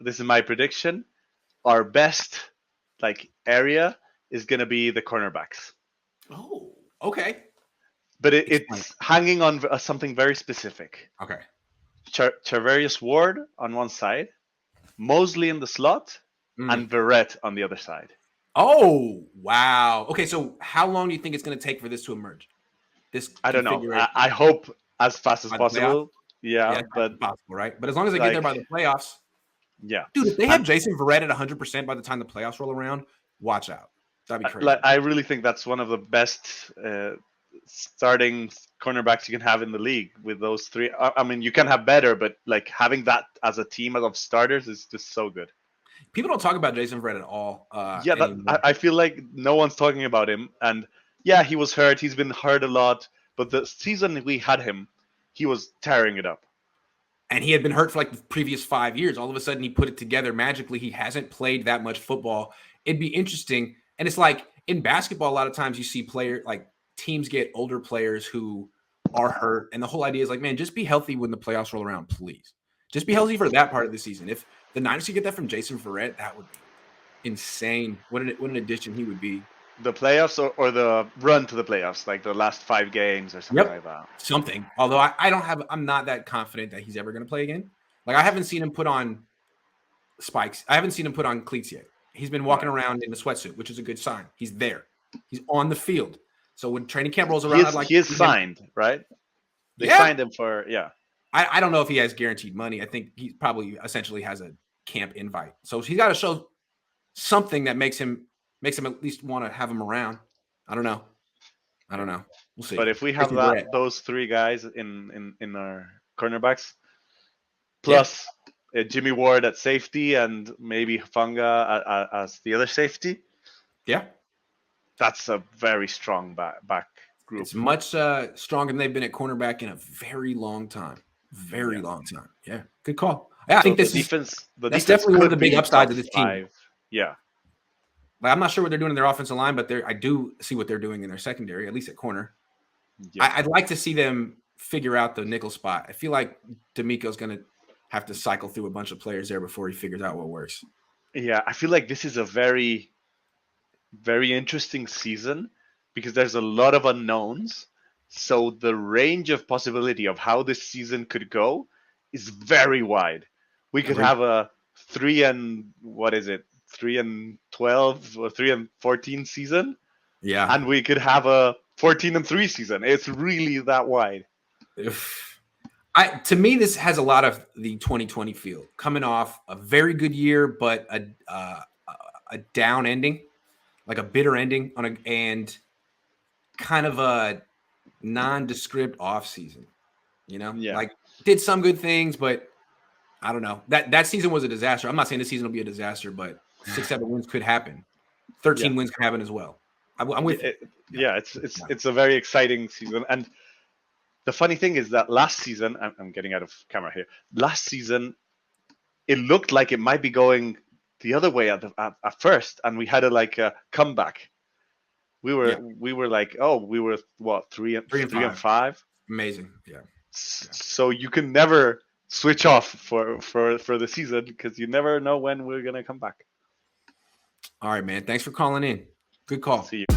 this is my prediction. Our best area is going to be the cornerbacks. Oh, okay. But it's hanging on something very specific. Okay. Charvarius Ward on one side, Mosley in the slot, and Verrett on the other side. Oh, wow. Okay, so how long do you think it's going to take for this to emerge? I don't know. I hope as fast as possible. Yeah, but possible, right? But as long as they get there by the playoffs. Yeah. Dude, if they have Jason Verrett at 100% by the time the playoffs roll around, watch out. That'd be crazy. I really think that's one of the best starting cornerbacks you can have in the league with those three. I mean, you can have better, but having that as a team of starters is just so good. People don't talk about Jason Verrett at all. I feel like no one's talking about him. And yeah, he was hurt. He's been hurt a lot. But the season we had him, he was tearing it up. And he had been hurt for the previous 5 years. All of a sudden, he put it together magically. He hasn't played that much football. It'd be interesting. And it's in basketball, a lot of times you see teams get older players who are hurt. And the whole idea is man, just be healthy when the playoffs roll around, please. Just be healthy for that part of the season. If the Niners could get that from Jason Verrett, that would be insane. What an addition he would be. The playoffs or the run to the playoffs, the last 5 games or something like that. Something. Although I'm not that confident that he's ever going to play again. I haven't seen him put on spikes. I haven't seen him put on cleats yet. He's been walking around in the sweatsuit, which is a good sign. He's there. He's on the field. So when training camp rolls around, he is signed, right? They signed him for I don't know if he has guaranteed money. I think he probably essentially has a camp invite. So he's got to show something that makes him at least want to have him around. I don't know. We'll see. But if we have those 3 guys in our cornerbacks, plus Jimmy Ward at safety and maybe Hufanga as the other safety, that's a very strong back group. It's much stronger than they've been at cornerback in a very long time. Very long time. Yeah, good call. Yeah, I think that's definitely one of the big upsides of this team. Yeah. I'm not sure what they're doing in their offensive line, but I do see what they're doing in their secondary, at least at corner. Yeah. I'd like to see them figure out the nickel spot. I feel like D'Amico's going to have to cycle through a bunch of players there before he figures out what works. Yeah, I feel like this is a very, very interesting season because there's a lot of unknowns. So the range of possibility of how this season could go is very wide. We could have a 3-12 or 3-14 season. Yeah. And we could have a 14-3 season. It's really that wide. To me, this has a lot of the 2020 feel, coming off a very good year, but a down ending, a bitter ending and kind of a nondescript off season. Did some good things, but I don't know. That season was a disaster. I'm not saying this season will be a disaster, but 6-7 wins could happen. 13 wins could happen as well. I'm with you. It's a very exciting season. And the funny thing is that last season, I'm getting out of camera here. Last season, it looked like it might be going the other way at first, and we had a comeback. We were what 3-5. Amazing, yeah. So you can never switch off for the season because you never know when we're gonna come back. All right, man. Thanks for calling in. Good call. See you.